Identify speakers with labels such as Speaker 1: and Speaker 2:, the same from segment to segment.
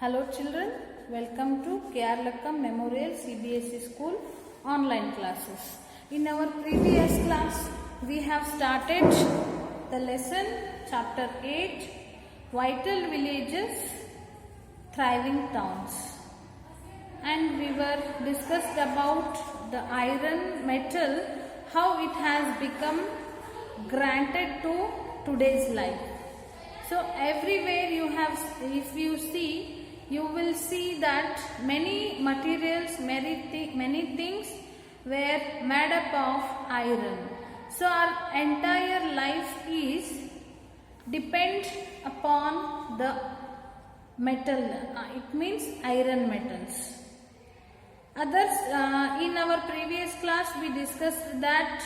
Speaker 1: Hello children, welcome to Keralakkam Memorial CBSE School online classes. In our previous class, we have started the lesson chapter 8, Vital Villages, Thriving Towns. And we were discussed about the iron metal, how it has become granted to today's life. So everywhere you have, if you see, you will see that many materials, many things were made up of iron. So our entire life is depend upon the metal. It means iron metals. Others, in our previous class we discussed that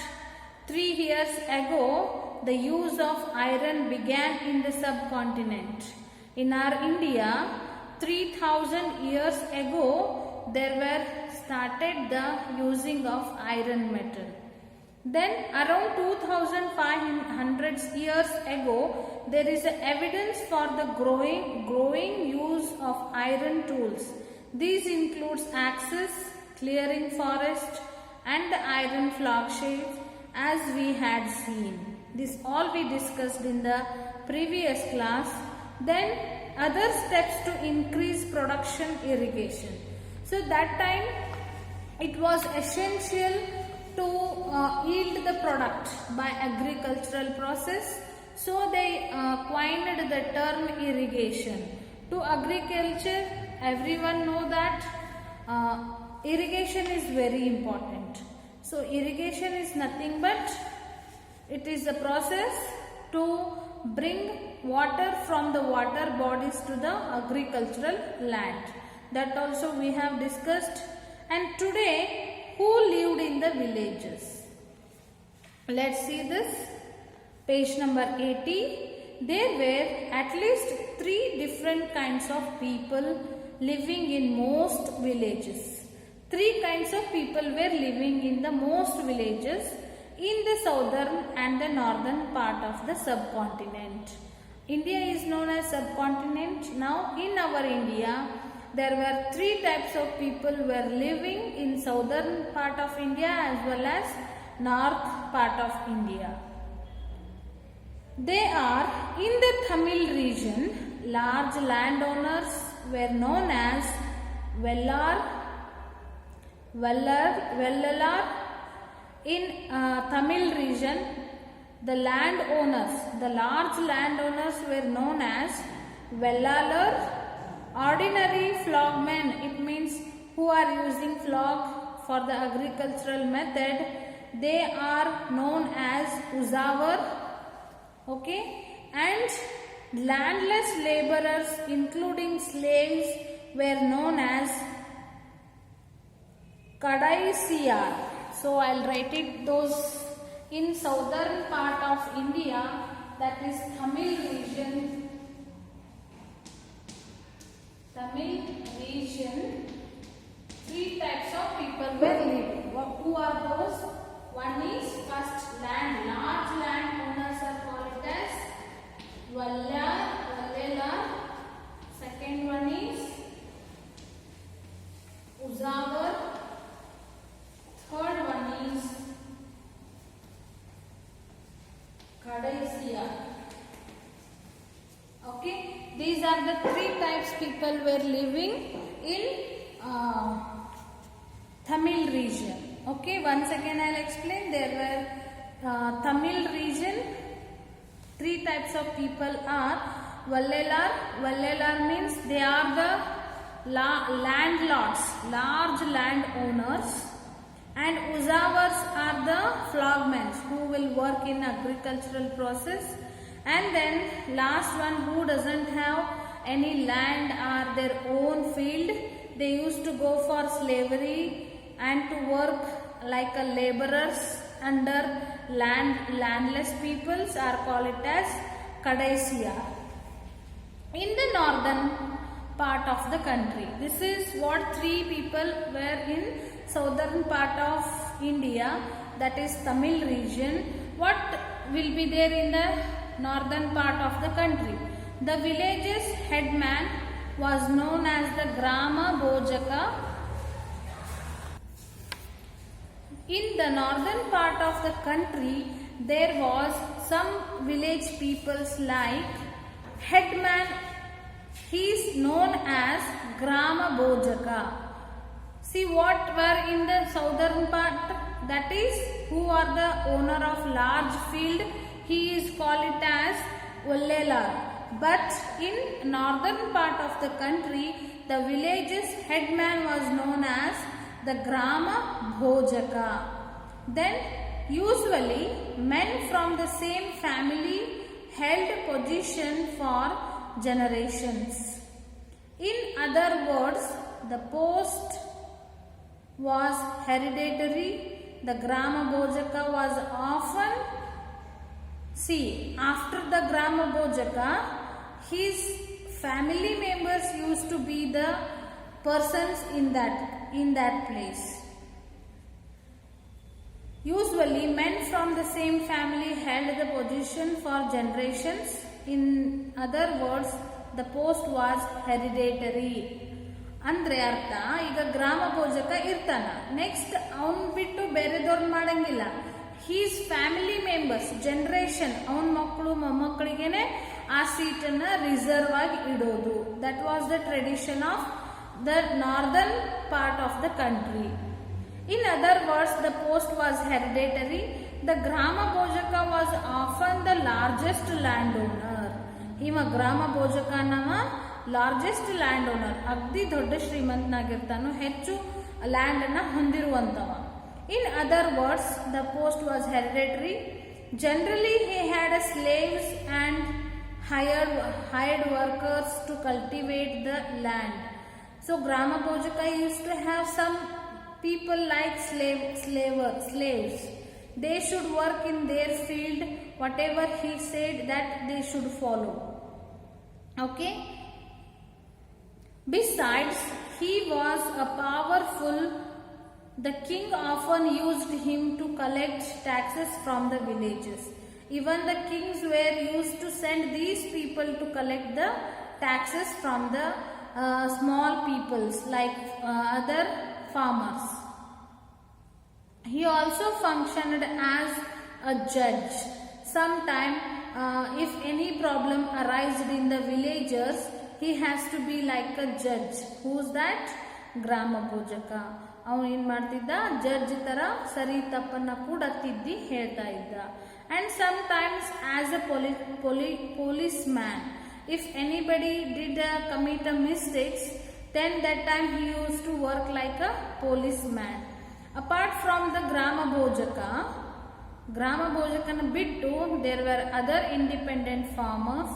Speaker 1: 3 years ago the use of iron began in the subcontinent. In our India, 3000 years ago there were started the using of iron metal. Then around 2500 years ago there is evidence for the growing use of iron tools. These includes axes, clearing forest and the iron flagships as we had seen. This all we discussed in the previous class. Then other steps to increase production irrigation. So that time it was essential to yield the product by agricultural process. So they coined the term irrigation. To agriculture, everyone know that irrigation is very important. So irrigation is nothing but it is a process to bring water from the water bodies to the agricultural land. That also we have discussed. And today, who lived in the villages? Let's see this. Page number 80. There were at least 3 different kinds of people living in most villages. 3 kinds of people were living in the most villages in the southern and the northern part of the subcontinent. India is known as subcontinent. Now in our India, there were 3 types of people were living in southern part of India as well as north part of India. They are in the Tamil region. Large landowners were known as Vellalar. In Tamil region, the large landowners were known as Vellalar. Ordinary flogmen, it means who are using flog for the agricultural method, they are known as Uzavar. Okay, and landless laborers including slaves were known as Kadaisiyar. So I'll write it those in southern part of India, that is Tamil region. Tamil region, 3 types of people were living. Who are those? One is first large land owners are called as Vellalar. Second one is Uzavar. Third one is Kadaisiyar. Okay, these are the 3 types people were living in Tamil region. Okay, once again I'll explain. There were Tamil region, 3 types of people are Vellalar. Vellalar means they are the landlords, large land owners. And Uzavars are the flogmen who will work in agricultural process. And then last one, who doesn't have any land or their own field, they used to go for slavery and to work like a laborers under landless peoples are called it as Kadaisiyar. In the northern part of the country, this is what 3 people were in southern part of India, that is Tamil region. What will be there in the northern part of the country? The village's headman was known as the Grama Bojaka. In the northern part of the country, there was some village peoples like headman. He is known as Grama Bojaka. See what were in the southern part, that is who are the owner of large field, he is called it as Ullelar. But in northern part of the country, the village's headman was known as the Grama Bojaka. Then usually men from the same family held position for generations. In other words, the post was hereditary. The Grama Bojaka was often, see, after the Grama Bojaka, his family members used to be the persons in that place. Usually men from the same family held the position for generations. In other words, the post was hereditary. ಅಂದ್ರೆ ಅರ್ಥ, ಈಗ ಗ್ರಾಮ ಭೋಜಕ ಇರ್ತಾನ, next ಅವನ್ ಬಿಟ್ಟು ಬೇರೆದವ್ರನ್ನ ಮಾಡಂಗಿಲ್ಲ. He's family members generation ಅವನ ಮಕ್ಕಳು ಮೊಮ್ಮಕ್ಕಳಿಗೆನೆ ಆ ಸೀಟನ್ನ ರಿಸರ್ವ್ ಆಗಿ ಇಡೋದು. That was the tradition of the northern part of the country. In other words, the post was hereditary. The Grama Bojaka was often the largest landowner. ಇವ ಗ್ರಾಮ ಭೋಜಕನವ largest land owner, ಅಗ್ದಿ ದೊಡ್ಡ ಶ್ರೀಮಂತನಾಗಿರ್ತಾನು, ಹೆಚ್ಚು ಲ್ಯಾಂಡ್ ಅನ್ನ ಹೊಂದಿರುವಂತವ. In other words, the post was hereditary. Generally he had slaves and hired workers to cultivate the land. So Grama Bojaka used to have some people like slaves. They should work in their field. Whatever he said, that they should follow. Okay. Besides, he was a powerful. The king often used him to collect taxes from the villages. Even the kings were used to send these people to collect the taxes from the small peoples like other farmers. He also functioned as a judge. Sometime if any problem arises in the villagers, he has to be like a judge. Who's that? Grama Bojaka. ಅವನು ಏನು ಮಾಡ್ತಿದ್ದ, judge ತರ ಸರಿ ತಪ್ಪನ್ನ ಕೂಡ ತಿದ್ದಿ ಹೇಳ್ತಾ ಇದ್ದ. And sometimes as a policeman, if anybody did commit a mistakes, then that time he used to work like a policeman. Apart from the Grama Bojakana bittu, there were other independent farmers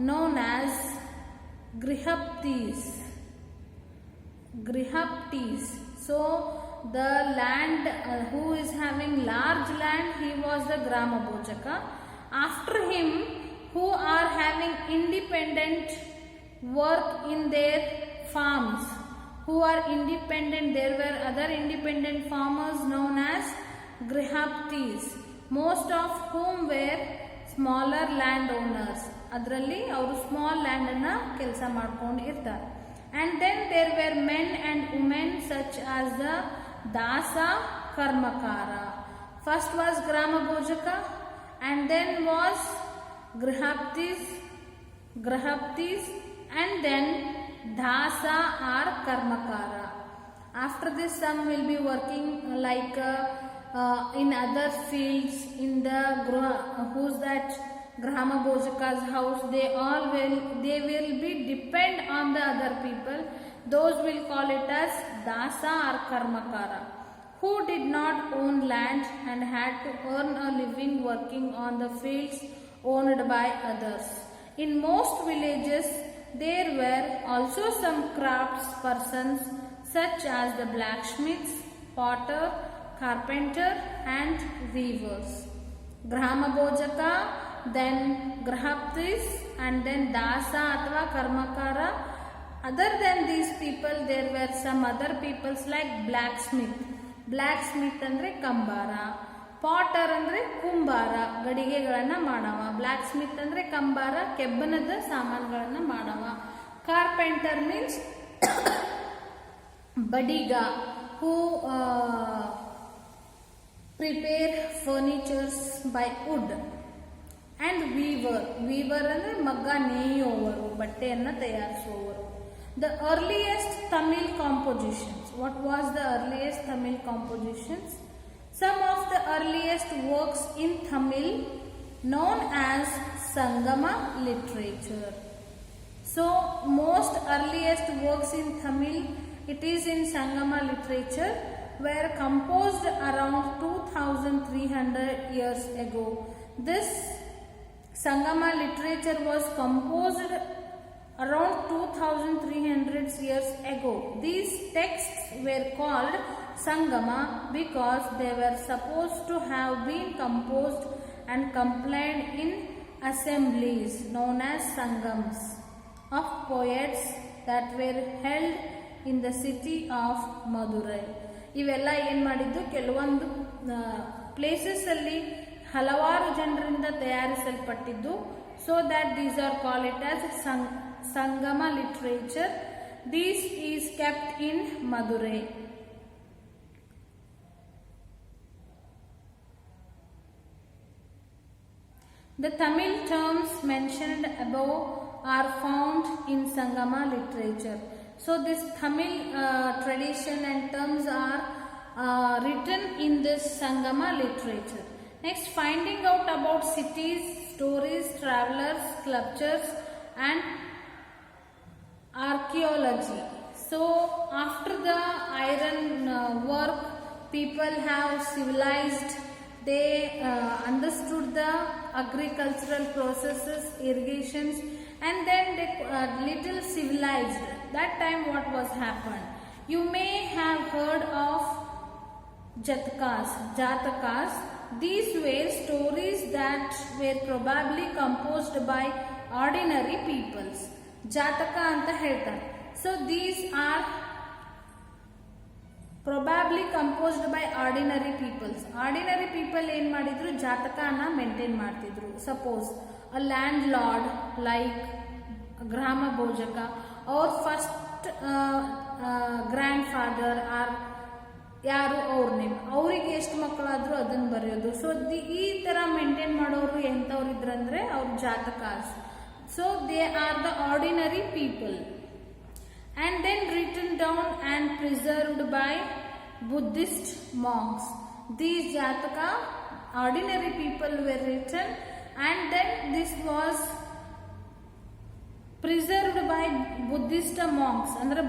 Speaker 1: known as Grihaptis. So the land who is having large land, he was the Grama Bojaka. After him, who are having independent work in their farms, who are independent, there were other independent farmers known as Grihaptis, most of whom were smaller landowners. ಅದರಲ್ಲಿ ಅವರು small land ಅನ್ನ ಕೆಲಸ ಮಾಡ್ಕೊಂಡು ಇರ್ತಾರೆ. And then there were men and women such as the Dasa Karmakara. First was Grama Bojaka and then was Grihaptis and then Dasa or Karmakara. After this, some will be working like in other fields in the who's that Grama Bojaka's house. They will be depend on the other people. Those will call it as Dasa or Karmakara, who did not own land and had to earn a living working on the fields owned by others. In most villages, there were also some crafts persons such as the blacksmiths, potter, carpenter and weavers. Grama Bojaka, then Grihaptis and then Dasa athva Karmakara. Other than these people, there were some other peoples like blacksmith ಅಂದ್ರೆ Kambara, Potter ಅಂದ್ರೆ ಕುಂಬಾರ, ಗಡಿಗೆಗಳನ್ನ ಮಾಡವ. Block Smith ಅಂದ್ರೆ ಕಂಬಾರ, ಕೆಬ್ಬನದ ಸಾಮಾನುಗಳನ್ನ ಮಾಡವ. Carpenter means badiga, who prepare furnitures by wood. And weaver ಅಂದ್ರೆ ಮಗ್ಗ ನೇಯುವವರು, ಬಟ್ಟೆಯನ್ನು ತಯಾರಿಸುವವರು. The earliest Tamil compositions. What was the earliest Tamil compositions? Some of the earliest works in Tamil known as Sangama literature. So most earliest works in Tamil, it is in Sangama literature, were composed around 2300 years ago. This Sangama literature was composed around 2300 years ago. These texts were called Sangama because they were supposed to have been composed and compiled in assemblies known as Sangams of poets that were held in the city of Madurai. ಇವೆಲ್ಲ ಏನು ಮಾಡಿದ್ದು, ಕೆಲವೊಂದು places ಅಲ್ಲಿ ಹಲವಾರು ಜನರಿಂದ ತಯಾರಿಸಲ್ಪಟ್ಟಿದ್ದು. So that these are called it as Sangam literature. This is kept in Madurai. The Tamil terms mentioned above are found in Sangama literature. So this Tamil tradition and terms are written in this Sangama literature. Next, finding out about cities, stories, travelers, sculptures and archaeology. So after the iron work, people have civilized. They understood the agricultural processes, irrigations, and then they little civilized. That time what was happened? You may have heard of Jatakas. These were stories that were probably composed by ordinary peoples. Jataka anta ಹೇಳ್ತಾರೆ. So these are probably composed by ordinary peoples. Ordinary people ಏನು ಮಾಡಿದ್ರು, ಜಾತಕನ maintain ಮಾಡ್ತಿದ್ರು. Suppose a landlord like ಗ್ರಾಮ ಭೋಜಕ, ಅವ್ರ first grand-father R ಯಾರು ಅವ್ರ name, ಅವರಿಗೆ ಎಷ್ಟು ಮಕ್ಕಳಾದರೂ ಅದನ್ನು ಬರೆಯೋದು. ಸೊ ಈ ಥರ ಮೇಂಟೈನ್ ಮಾಡೋರು ಎಂಥವ್ರು ಇದ್ರಂದ್ರೆ ಅವ್ರ Jatakas. So they are the ordinary people and then written down and preserved by Buddhist monks. These Jataka, ordinary people, were written and then this was preserved by Buddhist monks. Andre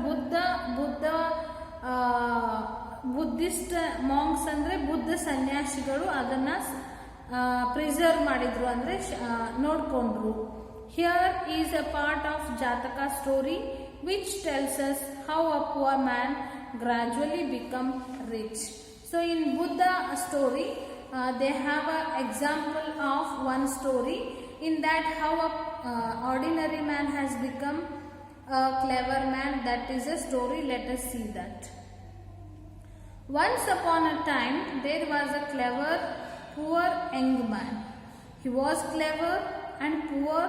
Speaker 1: Buddhist monks ಅಂದ್ರೆ ಬುದ್ಧ ಸನ್ಯಾಸಿಗಳು ಅದನ್ನ preserve ಮಾಡಿದ್ರು, ಅಂದ್ರೆ ನೋಡ್ಕೊಂಡ್ರು. Here is a part of Jataka story which tells us how a poor man gradually become rich. So in Buddha story, they have an example of one story in that how a ordinary man has become a clever man. That is a story. Let us see that. Once upon a time, there was a clever, poor young man. He was clever and poor.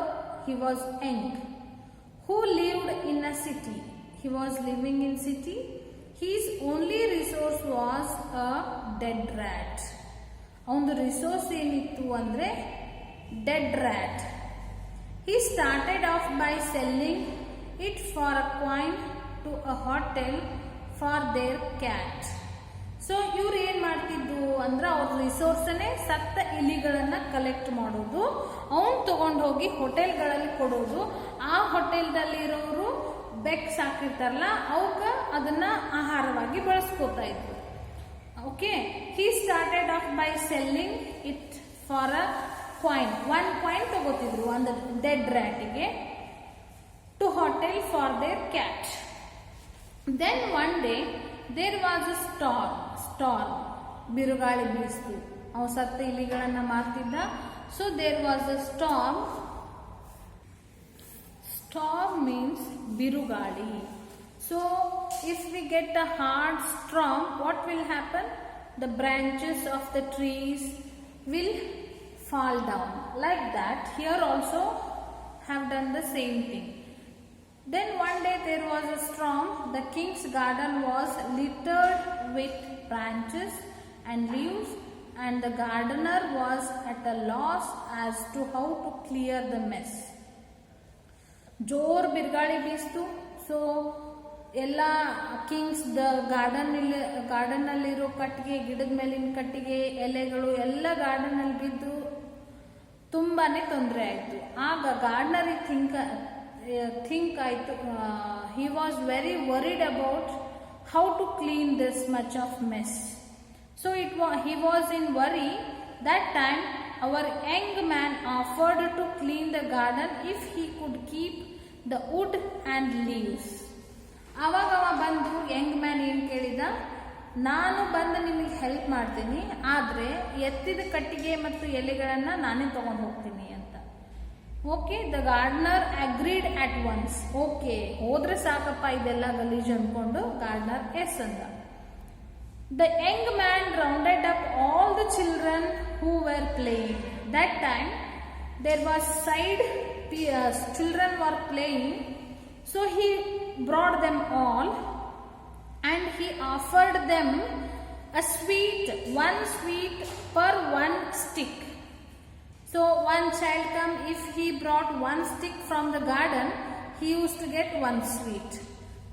Speaker 1: He was young, who lived in a city. He was living in city. His only resource was a dead rat. Avandu resource enittu andre dead rat. He started off by selling it for a coin to a hotel for their cat. So ಇವ್ರು ಏನು ಮಾಡ್ತಿದ್ದು ಅಂದ್ರೆ ಅವ್ರ ರಿಸೋರ್ಸನ್ನೇ ಸತ್ತ ಇಲಿಗಳನ್ನು collect ಮಾಡೋದು, ಅವನು ತಗೊಂಡು ಹೋಗಿ ಹೋಟೆಲ್ಗಳಲ್ಲಿ ಕೊಡೋದು. ಆ ಹೋಟೆಲ್ದಲ್ಲಿರೋರು ಬೆಕ್ ಸಾಕಿರ್ತಾರಲ್ಲ ಅವಕ್ಕೆ ಅದನ್ನ ಆಹಾರವಾಗಿ ಬಳಸ್ಕೋತಾ ಇದ್ರು. Okay, he started off by selling it for a coin. 1 coin ತಗೋತಿದ್ರು ಒಂದು ಡೆಡ್ ರ್ಯಾಟಿಗೆ, to hotel for their cat. Then one day there was a storm. ಬಿರುಗಾಳಿ ಬೀಸ್ತು, ಅವು ಸತ್ತ ಇಲಿಗಳನ್ನ ಮಾರ್ತಿದ್ದ. So there was a storm. Storm means ಬಿರುಗಾಳಿ. So if we get a hard storm, what will happen? The branches of the trees will fall down. Like that, here also have done the same thing. Then one day there was a storm. The king's garden was littered with branches and leaves, and the gardener was at a loss as to how to clear the mess. ಜೋರ್ ಬಿರುಗಾಳಿ ಬೀಸ್ತು. So ಎಲ್ಲ Kings ಗಾರ್ಡನ್ನಲ್ಲಿರೋ ಕಟ್ಟಿಗೆ, ಗಿಡದ ಮೇಲಿನ ಕಟ್ಟಿಗೆ, ಎಲೆಗಳು ಎಲ್ಲ ಗಾರ್ಡನಲ್ಲಿ ಬಿದ್ದು ತುಂಬಾ ತೊಂದರೆ ಆಯಿತು. ಆಗ ಗಾರ್ಡನರಿಗೆ ಥಿಂಕ್ ಆಯಿತು. He was very worried about how to clean this much of mess. So he was in worry. That time our young man offered to clean the garden if he could keep the wood and leaves. ಅವಾಗ ಬಂದು Young man ಏನು ಕೇಳಿದ, ನಾನು ಬಂದು ನಿಮಗೆ help ಮಾಡ್ತೀನಿ, ಆದರೆ ಎತ್ತಿದ ಕಟ್ಟಿಗೆ ಮತ್ತು ಎಲೆಗಳನ್ನು ನಾನೇ ತಗೊಂಡು ಹೋಗ್ತೀನಿ ಅಂತ. Okay, the gardener agreed at once. Okay, ಹೋದ್ರೆ ಸಾಕಪ್ಪ ಇದೆಲ್ಲ ಗಲೀಜು ಅಂದ್ಕೊಂಡು ಗಾರ್ಡನರ್ ಎಸ್ ಅಂದ. The young man rounded up all the children who were playing. That time there was children were playing, so he brought them all and he offered them one sweet per one stick. So one child come, if he brought one stick from the garden, he used to get one sweet.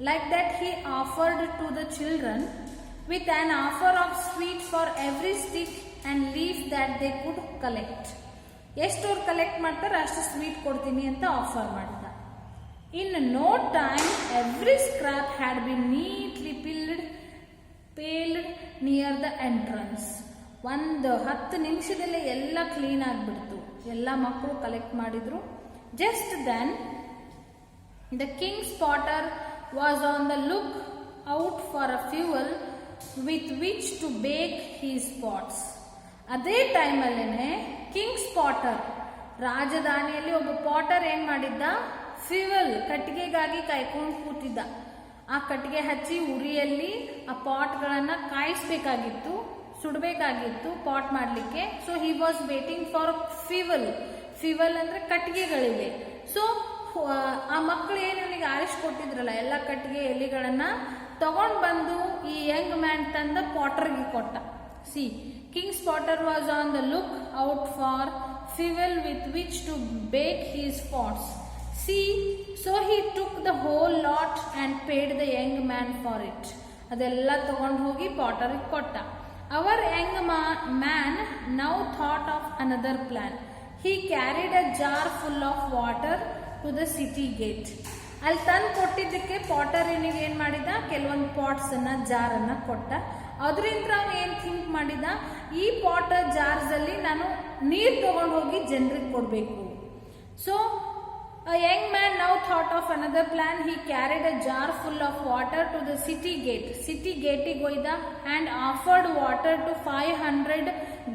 Speaker 1: Like that he offered to the children with an offer of sweet for every stick and leaf that they could collect. ಎಷ್ಟು ಅವ್ರು collect ಮಾಡ್ತಾರೆ ಅಷ್ಟು sweet ಕೊಡ್ತೀನಿ ಅಂತ offer ಮಾಡಿದ. In no time every scrap had been neatly paled near the entrance. ಒಂದು 10 ನಿಮಿಷದಲ್ಲೇ ಎಲ್ಲ clean ಆಗಿಬಿಡ್ತು. ಎಲ್ಲ ಮಕ್ಕಳು ಕಲೆಕ್ಟ್ ಮಾಡಿದ್ರು. Just then the king's potter was on the look out for a fuel with which to bake his pots. ಅದೇ ಟೈಮಲ್ಲೇ Kings Potter, ರಾಜಧಾನಿಯಲ್ಲಿ ಒಬ್ಬ ಪಾಟರ್ ಏನ್ ಮಾಡಿದ್ದ, ಫ್ಯೂಯಲ್ ಕಟ್ಟಿಗೆಗಾಗಿ ಕಾಯ್ಕೊಂಡು ಕೂತಿದ್ದ. ಆ ಕಟ್ಟಿಗೆ ಹಚ್ಚಿ ಉರಿಯಲ್ಲಿ ಆ ಪಾಟ್ಗಳನ್ನ ಕಾಯಿಸ್ಬೇಕಾಗಿತ್ತು, ಸುಡಬೇಕಾಗಿತ್ತು ಪಾಟ್ ಮಾಡಲಿಕ್ಕೆ. So he was waiting for fuel ಅಂದ್ರೆ ಕಟ್ಟಿಗೆಗಳಿವೆ. ಸೊ ಆ ಮಕ್ಕಳು ಏನು ಇವನಿಗೆ ಆರಿಸ್ಕೊಟ್ಟಿದ್ರಲ್ಲ ಎಲ್ಲ ಕಟ್ಟಿಗೆ ಎಲೆಗಳನ್ನ ತಗೊಂಡು ಬಂದು ಈ ಯಂಗ್ ಮ್ಯಾನ್ ತಂದ ಪಾಟರ್ಗೆ ಕೊಟ್ಟ. See, king's potter was on the look out for fuel with which to bake his pots. See, so he took the whole lot and paid the young man for it. ಅದೆಲ್ಲ ತಗೊಂಡು ಹೋಗಿ ಪಾಟರ್ಗೆ ಕೊಟ್ಟ. Our young man now thought of another plan. He carried a jar full of water to the city gate. ಅಲ್ಲಿ ತಂದು ಕೊಟ್ಟಿದ್ದಕ್ಕೆ Potter ಏನಿಗೆ ಏನು ಮಾಡಿದ, ಕೆಲವೊಂದು ಪಾಟ್ಸ್ ಅನ್ನ ಜಾರ್ ಅನ್ನ ಕೊಟ್ಟ. ಅದರಿಂದ ಅವ್ನು ಏನು ಥಿಂಕ್ ಮಾಡಿದ, ಈ ಪಾಟರ್ ಜಾರ್ಸ್ ಅಲ್ಲಿ ನಾನು ನೀರು ತಗೊಂಡು ಹೋಗಿ ಜನರಿಗೆ ಕೊಡಬೇಕು. So a young man now thought of another plan. He carried a jar full of water to the city gate. City gate ಗೆ ಹೋಯ್ದ and offered water to 500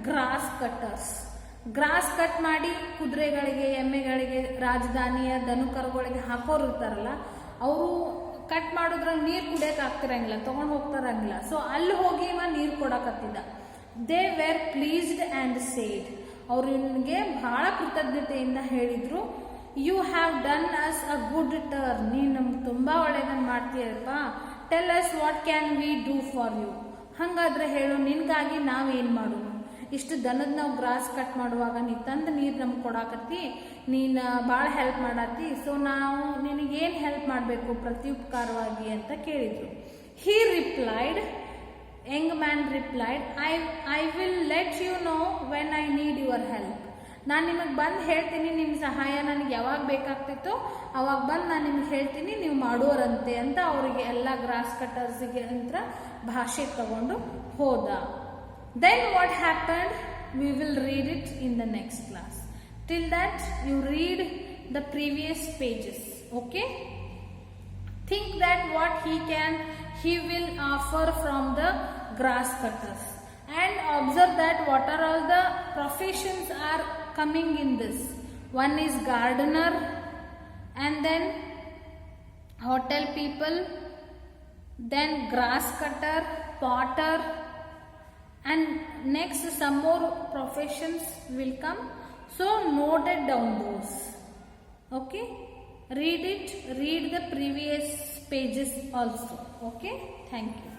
Speaker 1: grass cutters. Grass cut ಮಾಡಿ ಕುದುರೆಗಳಿಗೆ, ಎಮ್ಮೆಗಳಿಗೆ, ರಾಜಧಾನಿಯ ದನುಕರುಗಳಿಗೆ ಹಾಕೋರು ಇರ್ತಾರಲ್ಲ, ಅವರು ಕಟ್ ಮಾಡೋದ್ರಾಗ ನೀರು ಕುಡಿಯಕ್ಕೆ ಆಗ್ತಿರಂಗಿಲ್ಲ, ತಗೊಂಡು ಹೋಗ್ತಾರಂಗಿಲ್ಲ. ಸೊ ಅಲ್ಲಿ ಹೋಗಿ ಇವ ನೀರು ಕೊಡಕತ್ತಿದ್ದ. They were pleased and said. ಅವ್ರು ಇವನಿಗೆ ಬಹಳ ಕೃತಜ್ಞತೆಯಿಂದ ಹೇಳಿದ್ರು, you have done us a good turn. ನೀನು ನಮ್ಗೆ ತುಂಬ ಒಳ್ಳೇದನ್ನು ಮಾಡ್ತೀಯಪ್ಪ. Tell us what can we do for you. ಹಾಗಾದ್ರೆ ಹೇಳು, ನಿನ್ಗಾಗಿ ನಾವೇನು ಮಾಡೋಣ. ಇಷ್ಟು ದನದ ನಾವು ಗ್ರಾಸ್ ಕಟ್ ಮಾಡುವಾಗ ನೀ ತಂದು ನೀರು ನಮ್ಗೆ ಕೊಡಾಕತ್ತಿ, ನೀನು ಭಾಳ ಹೆಲ್ಪ್ ಮಾಡತ್ತಿ. ಸೊ ನಾವು ನಿನಗೇನು ಹೆಲ್ಪ್ ಮಾಡಬೇಕು ಪ್ರತ್ಯುಪಕಾರವಾಗಿ ಅಂತ ಕೇಳಿದ್ರು. He replied, young man replied, I will let you know when I need your help. ನಾನು ನಿಮಗೆ ಬಂದು ಹೇಳ್ತೀನಿ, ನಿಮ್ಮ ಸಹಾಯ ನನಗೆ ಯಾವಾಗ ಬೇಕಾಗ್ತಿತ್ತೋ ಅವಾಗ ಬಂದು ನಾನು ನಿಮ್ಗೆ ಹೇಳ್ತೀನಿ, ನೀವು ಮಾಡೋರಂತೆ ಅಂತ ಅವರಿಗೆ ಎಲ್ಲ ಗ್ರಾಸ್ ಕಟ್ಟರ್ಸಿಗೆ ಅಂತ ಭಾಷೆ ತಗೊಂಡು ಹೋದ. Then what happened? We will read it in the next class. Till that, you read the previous pages. Okay? Think that what he will offer from the grass cutters. And observe that what are all the professions are coming in this. One is gardener, and then hotel people, then grass cutter, potter, and next some more professions will come. So note it down those. Okay. read it, read the previous pages also. Okay, thank you.